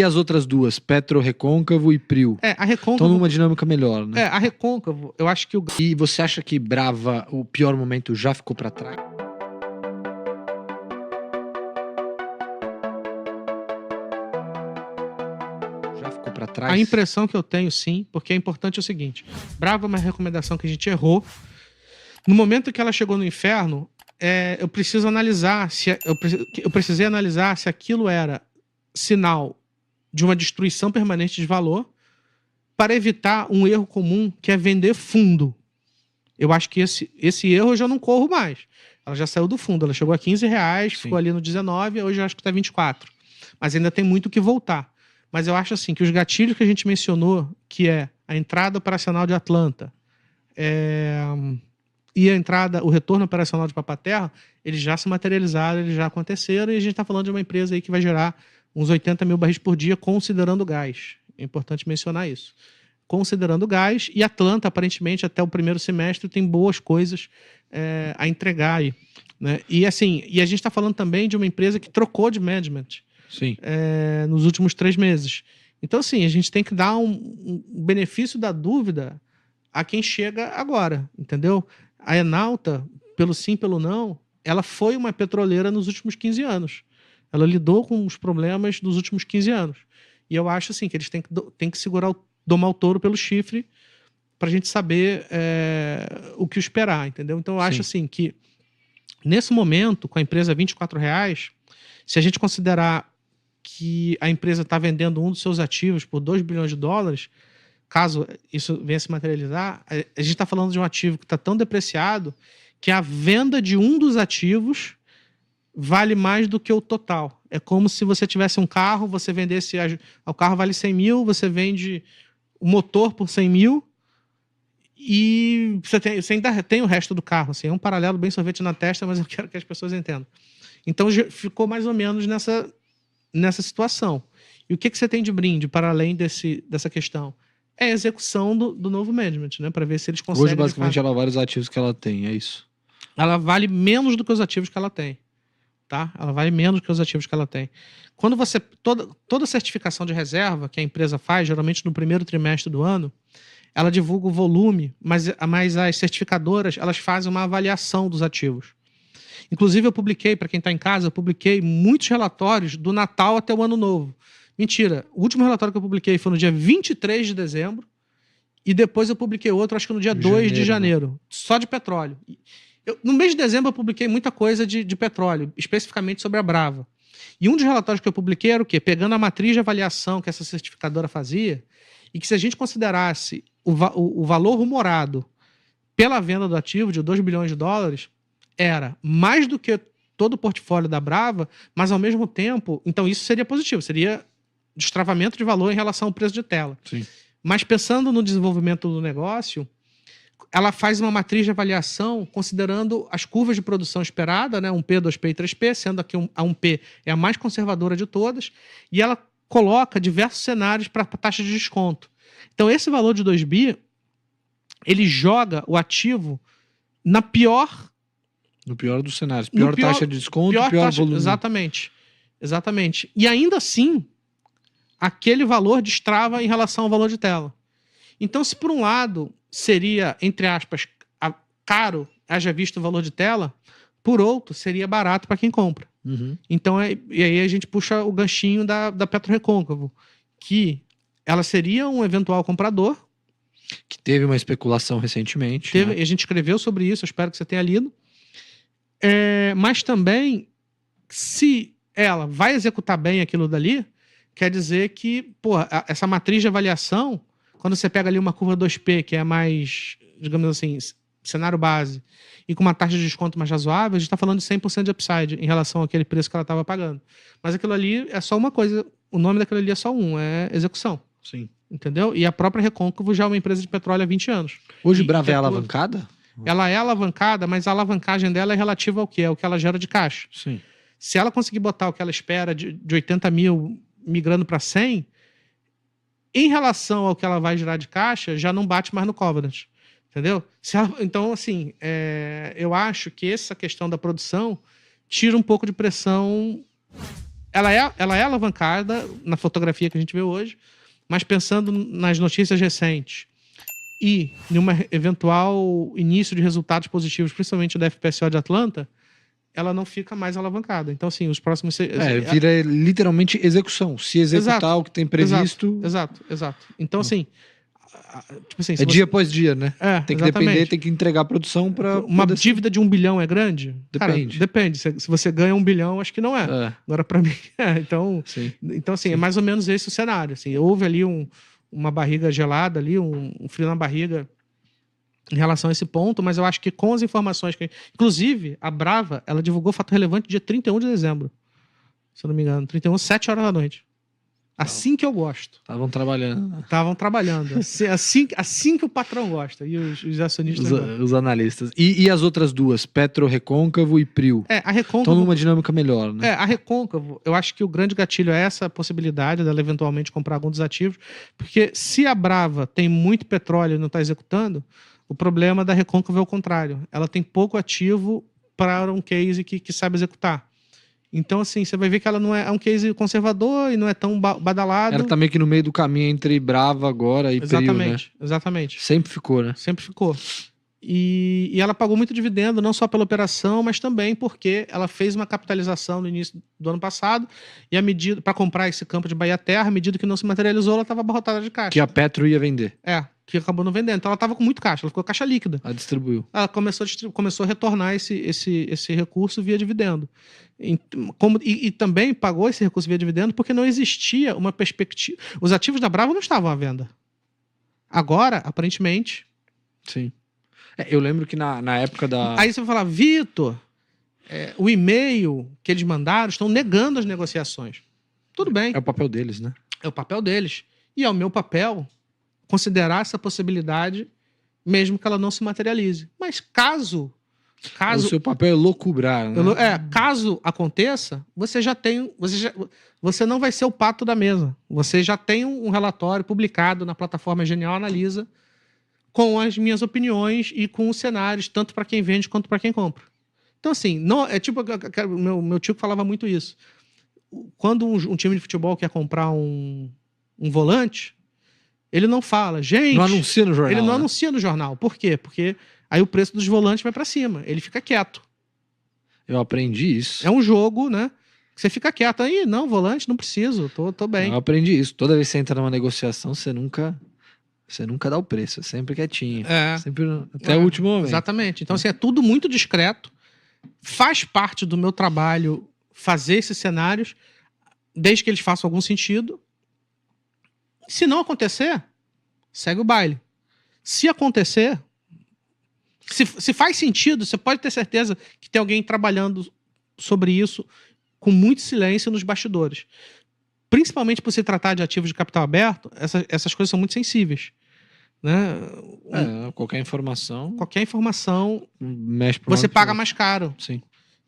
E as outras duas, Petro Recôncavo e Prio? A Recôncavo... Estão numa dinâmica melhor, né? A Recôncavo, eu acho que o... E você acha que Brava, o pior momento, já ficou para trás? Já ficou para trás? A impressão que eu tenho, sim, porque é importante o seguinte. Brava é uma recomendação que a gente errou. No momento que ela chegou no inferno, eu preciso analisar se eu precisei analisar se aquilo era sinal de uma destruição permanente de valor para evitar um erro comum que é vender fundo. Eu acho que esse erro eu já não corro mais. Ela já saiu do fundo, ela chegou a R$15, ficou ali no 19, hoje eu acho que está 24. Mas ainda tem muito que voltar. Mas eu acho assim que os gatilhos que a gente mencionou, que é a entrada operacional de Atlanta, e a entrada, o retorno operacional de Papa-Terra, eles já se materializaram, eles já aconteceram, e a gente está falando de uma empresa aí que vai gerar uns 80 mil barris por dia, considerando o gás. É importante mencionar isso. Considerando o gás, e Atlanta, aparentemente, até o primeiro semestre, tem boas coisas a entregar aí. Né? E assim, a gente está falando também de uma empresa que trocou de management nos últimos 3 meses. Então, assim, a gente tem que dar um benefício da dúvida a quem chega agora, entendeu? A Enauta, pelo sim, pelo não, ela foi uma petroleira nos últimos 15 anos. Ela lidou com os problemas dos últimos 15 anos. E eu acho assim que eles têm que segurar, domar o touro pelo chifre para a gente saber o que esperar, entendeu? Então eu acho assim que nesse momento, com a empresa R$24, se a gente considerar que a empresa está vendendo um dos seus ativos por $2 bilhões, caso isso venha se materializar, a gente está falando de um ativo que está tão depreciado que a venda de um dos ativos vale mais do que o total. É como se você tivesse um carro, você vendesse... O carro vale 100 mil, você vende o motor por 100 mil e você ainda tem o resto do carro. Assim, é um paralelo bem sorvete na testa, mas eu quero que as pessoas entendam. Então ficou mais ou menos nessa situação. E o que você tem de brinde para além dessa questão? É a execução do novo management, né? Para ver se eles conseguem... Hoje, basicamente, ela vale os ativos que ela tem, é isso? Ela vale menos do que os ativos que ela tem. Tá? Ela vale menos do que os ativos que ela tem. Quando você... Toda certificação de reserva que a empresa faz, geralmente no primeiro trimestre do ano, ela divulga o volume, mas as certificadoras, elas fazem uma avaliação dos ativos. Inclusive, eu publiquei, para quem está em casa, eu publiquei muitos relatórios do Natal até o Ano Novo. Mentira, o último relatório que eu publiquei foi no dia 23 de dezembro e depois eu publiquei outro, acho que no dia 2 de janeiro, só de petróleo. No mês de dezembro eu publiquei muita coisa de petróleo, especificamente sobre a Brava. E um dos relatórios que eu publiquei era o quê? Pegando a matriz de avaliação que essa certificadora fazia, e que se a gente considerasse o valor rumorado pela venda do ativo de $2 bilhões, era mais do que todo o portfólio da Brava, mas ao mesmo tempo... Então isso seria positivo, seria destravamento de valor em relação ao preço de tela. Sim. Mas pensando no desenvolvimento do negócio, ela faz uma matriz de avaliação considerando as curvas de produção esperada, né? 1P, 2P e 3P, sendo que a 1P é a mais conservadora de todas, e ela coloca diversos cenários para taxa de desconto. Então esse valor de 2 bi, ele joga o ativo no pior dos cenários. Pior taxa de desconto, pior volume. Exatamente. E ainda assim, aquele valor destrava em relação ao valor de tela. Então, se por um lado seria, entre aspas, caro, haja visto o valor de tela, por outro, seria barato para quem compra. Uhum. Então, e aí a gente puxa o ganchinho da Petro Recôncavo, que ela seria um eventual comprador. Que teve uma especulação recentemente. Né? E a gente escreveu sobre isso, eu espero que você tenha lido. Mas também, se ela vai executar bem aquilo dali, quer dizer que, essa matriz de avaliação, quando você pega ali uma curva 2P, que é mais, digamos assim, cenário base, e com uma taxa de desconto mais razoável, a gente está falando de 100% de upside em relação àquele preço que ela estava pagando. Mas aquilo ali é só uma coisa, o nome daquilo ali é só é execução. Sim. Entendeu? E a própria Recôncavo já é uma empresa de petróleo há 20 anos. Hoje Brava é alavancada? Ela é alavancada, mas a alavancagem dela é relativa ao quê? É o que ela gera de caixa. Sim. Se ela conseguir botar o que ela espera de 80 mil migrando para 100, em relação ao que ela vai gerar de caixa, já não bate mais no covenant. Entendeu? Então, assim, eu acho que essa questão da produção tira um pouco de pressão ela é alavancada na fotografia que a gente vê hoje, mas pensando nas notícias recentes e em um eventual início de resultados positivos, principalmente da FPSO de Atlanta, ela não fica mais alavancada. Então, assim, os próximos... vira literalmente execução. Se executar Exato, o que tem previsto... Exato. Então, assim... Tipo assim, dia após dia, né? Tem que exatamente. depender, tem que entregar a produção para... Uma dívida de 1 bilhão é grande? Depende. Cara, depende. Se você ganha 1 bilhão, acho que não é. Agora, para mim, Então, assim, é mais ou menos esse o cenário. Assim, houve ali uma barriga gelada, ali, um frio na barriga em relação a esse ponto, mas eu acho que com as informações que... Inclusive, a Brava, ela divulgou fato relevante dia 31 de dezembro. Se eu não me engano. 31, 7 horas da noite. Assim que eu gosto. Estavam trabalhando. Assim que o patrão gosta. E os acionistas os analistas. E as outras duas? Petro Recôncavo e Prio. A Recôncavo... Estão numa dinâmica melhor, né? A Recôncavo, eu acho que o grande gatilho é essa possibilidade dela eventualmente comprar algum dos ativos. Porque se a Brava tem muito petróleo e não está executando, o problema da Recôncavo é o contrário. Ela tem pouco ativo para um case que sabe executar. Então, assim, você vai ver que ela não é um case conservador e não é tão badalado. Ela tá meio que no meio do caminho entre Brava agora e Prio, né? Exatamente. Sempre ficou, né? Sempre ficou. E ela pagou muito dividendo, não só pela operação, mas também porque ela fez uma capitalização no início do ano passado e a medida para comprar esse campo de Bahia Terra, à medida que não se materializou, ela estava abarrotada de caixa. Que a Petro ia vender. Que acabou não vendendo. Então ela estava com muito caixa, ela ficou caixa líquida. Ela distribuiu. Ela começou a retornar esse recurso via dividendo. E também pagou esse recurso via dividendo porque não existia uma perspectiva. Os ativos da Brava não estavam à venda. Agora, aparentemente... Sim. Eu lembro que na época da... Aí você vai falar, Vitor, o e-mail que eles mandaram estão negando as negociações. Tudo bem. É o papel deles, né? É o papel deles. E é o meu papel considerar essa possibilidade, mesmo que ela não se materialize. Mas caso o seu papel é loucubrar, né? Caso aconteça, você não vai ser o pato da mesa. Você já tem um relatório publicado na plataforma Genial Analisa com as minhas opiniões e com os cenários, tanto para quem vende quanto para quem compra. Então, assim, não, meu tio falava muito isso. Quando um time de futebol quer comprar um volante, ele não fala, gente... Não anuncia no jornal. Ele não anuncia no jornal. Por quê? Porque aí o preço dos volantes vai para cima. Ele fica quieto. Eu aprendi isso. É um jogo, né? Que você fica quieto. Aí, não, volante, não preciso, tô bem. Eu aprendi isso. Toda vez que você entra numa negociação, você nunca dá o preço. É sempre quietinho. Sempre até o último momento. Exatamente. Então, assim, é tudo muito discreto. Faz parte do meu trabalho fazer esses cenários, desde que eles façam algum sentido. Se não acontecer, segue o baile. Se acontecer, se faz sentido, você pode ter certeza que tem alguém trabalhando sobre isso com muito silêncio nos bastidores. Principalmente por se tratar de ativos de capital aberto, essas coisas são muito sensíveis. Né? Qualquer informação mexe você paga mais caro. Sim.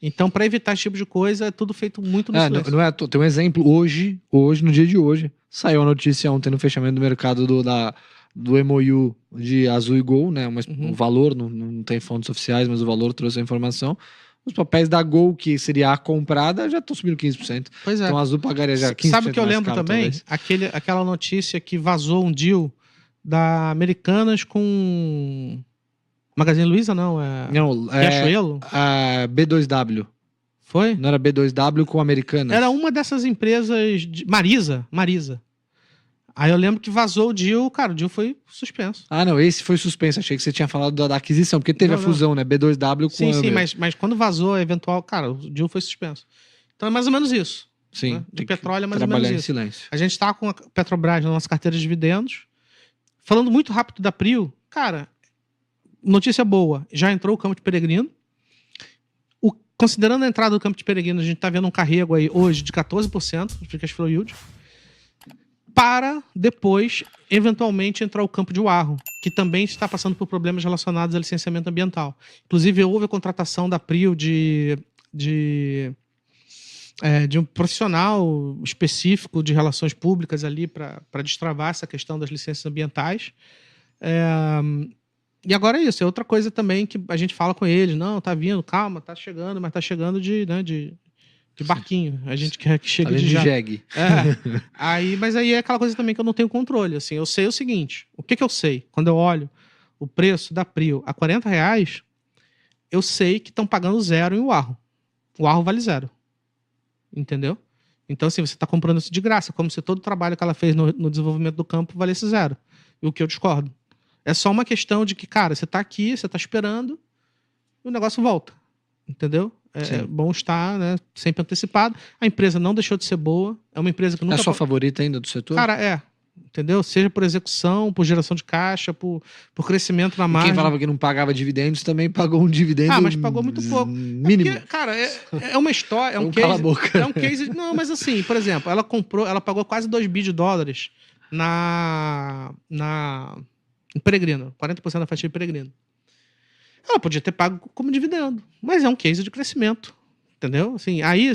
Então, para evitar esse tipo de coisa, é tudo feito muito no silêncio. Tem um exemplo hoje, no dia de hoje, saiu a notícia ontem no fechamento do mercado do MOU de Azul e Gol, né? O valor, não tem fontes oficiais, mas o valor trouxe a informação. Os papéis da Gol, que seria a comprada, já estão subindo 15%. Pois é. Então a Azul pagaria já 15% Sabe o que eu mais lembro caro, também? Aquela notícia que vazou um deal da Americanas com... Magazine Luiza, não? Riachuelo? A B2W. Foi? Não era B2W com Americanas? Era uma dessas empresas... Marisa. Aí eu lembro que vazou o deal, cara, o deal foi suspenso. Ah, não, esse foi suspenso. Achei que você tinha falado da aquisição, porque teve a fusão, né? B2W com Sim, mas quando vazou a eventual... Cara, o deal foi suspenso. Então é mais ou menos isso. Sim. Né? De petróleo é mais ou menos trabalhar isso. Em silêncio. A gente tá com a Petrobras na nossa carteira de dividendos. Falando muito rápido da Prio, cara... Notícia boa, já entrou o Campo de Peregrino. Considerando a entrada do Campo de Peregrino, a gente está vendo um carrego aí hoje de 14% de cash flow yield, para depois, eventualmente, entrar o Campo de Uarro, que também está passando por problemas relacionados a licenciamento ambiental. Inclusive, houve a contratação da Prio de um profissional específico de relações públicas ali para destravar essa questão das licenças ambientais. E agora é isso, é outra coisa também que a gente fala com eles, não, tá vindo, calma, tá chegando, mas tá chegando de de barquinho. A gente quer que chegue Além de de já. jegue. Mas aí é aquela coisa também que eu não tenho controle. Assim, eu sei o seguinte: o que eu sei? Quando eu olho o preço da Prio a R$40, eu sei que estão pagando zero em o Arro. O Arro vale zero. Entendeu? Então, assim, você está comprando isso de graça, como se todo o trabalho que ela fez no desenvolvimento do campo valesse zero. E o que eu discordo. É só uma questão de que, cara, você está aqui, você está esperando, e o negócio volta. Entendeu? É bom estar, né, sempre antecipado. A empresa não deixou de ser boa. É uma empresa que nunca... É a sua favorita ainda do setor? Cara, entendeu? Seja por execução, por geração de caixa, por crescimento na margem. Quem falava que não pagava dividendos também pagou um dividendo mas pagou muito pouco. Mínimo. Porque, cara, é uma história, é um Cala a case. boca. É um case. Não, mas assim, por exemplo, ela pagou quase 2 bi de dólares em Peregrino, 40% da fatia de Peregrino. Ela podia ter pago como dividendo, mas é um case de crescimento. Entendeu? Assim, aí,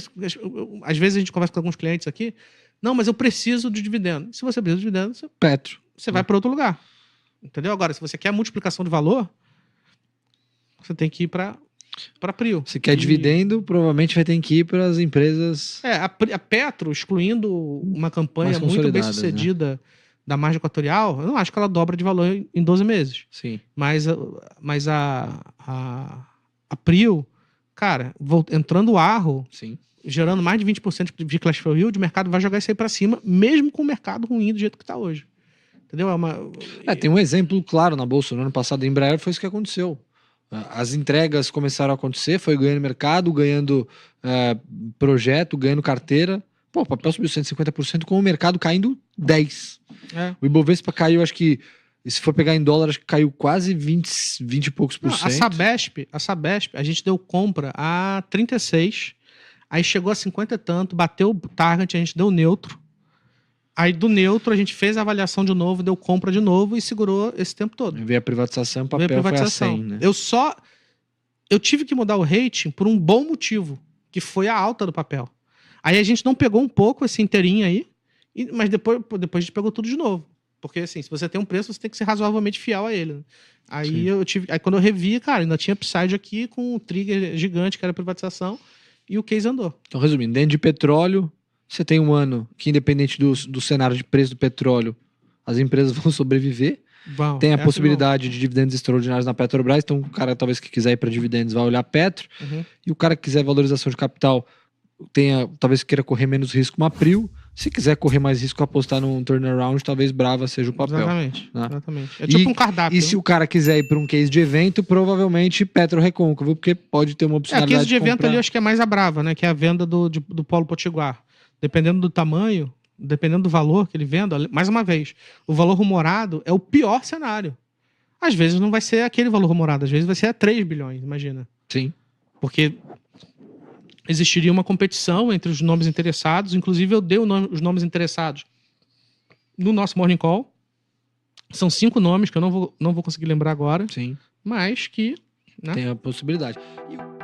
às vezes a gente conversa com alguns clientes aqui. Não, mas eu preciso de dividendo. Se você precisa de dividendo, Petro. você vai para outro lugar. Entendeu? Agora, se você quer multiplicação de valor, você tem que ir para Prio. Se quer dividendo, provavelmente vai ter que ir para as empresas... A Petro, excluindo uma campanha mais muito bem consolidadas, sucedida, né, da margem equatorial, eu não acho que ela dobra de valor em 12 meses. Sim. Mas a Prio, cara, entrando o Arro, Sim. gerando mais de 20% de cash flow yield, o mercado vai jogar isso aí para cima, mesmo com o mercado ruim do jeito que está hoje. Entendeu? Tem um exemplo claro na Bolsa. No ano passado, em Embraer, foi isso que aconteceu. As entregas começaram a acontecer, foi ganhando mercado, ganhando projeto, ganhando carteira. Pô, o papel subiu 150% com o mercado caindo 10%. O Ibovespa caiu, acho que, se for pegar em dólar, acho que caiu quase 20 e poucos por cento. A Sabesp, a gente deu compra a 36%, aí chegou a 50 e tanto, bateu o target, a gente deu neutro. Aí do neutro a gente fez a avaliação de novo, deu compra de novo e segurou esse tempo todo. Veio a privatização, o papel foi a 100, né? Eu tive que mudar o rating por um bom motivo, que foi a alta do papel. Aí a gente não pegou um pouco esse inteirinho aí, mas depois a gente pegou tudo de novo. Porque assim, se você tem um preço, você tem que ser razoavelmente fiel a ele. Aí quando eu revi, cara, ainda tinha upside aqui com um trigger gigante, que era a privatização, e o case andou. Então, resumindo, dentro de petróleo, você tem um ano que, independente do cenário de preço do petróleo, as empresas vão sobreviver. Tem a possibilidade de dividendos extraordinários na Petrobras. Então, o cara, talvez, que quiser ir para dividendos, vai olhar Petro. E o cara que quiser valorização de capital, talvez queira correr menos risco, uma Prio. Se quiser correr mais risco, apostar num turnaround, talvez Brava seja o papel. Exatamente. É tipo um cardápio. E se o cara quiser ir para um case de evento, provavelmente Petro Recôncavo, porque pode ter uma opcionalidade. Case de evento ali, acho que é mais a Brava, né? Que é a venda do Polo Potiguar. Dependendo do tamanho, dependendo do valor que ele venda, mais uma vez, o valor rumorado é o pior cenário. Às vezes não vai ser aquele valor rumorado, às vezes vai ser a 3 bilhões, imagina. Sim. Porque existiria uma competição entre os nomes interessados, inclusive eu dei os nomes interessados no nosso Morning Call. São 5 nomes que eu não vou conseguir lembrar agora. Sim. Mas que... né? Tem a possibilidade. E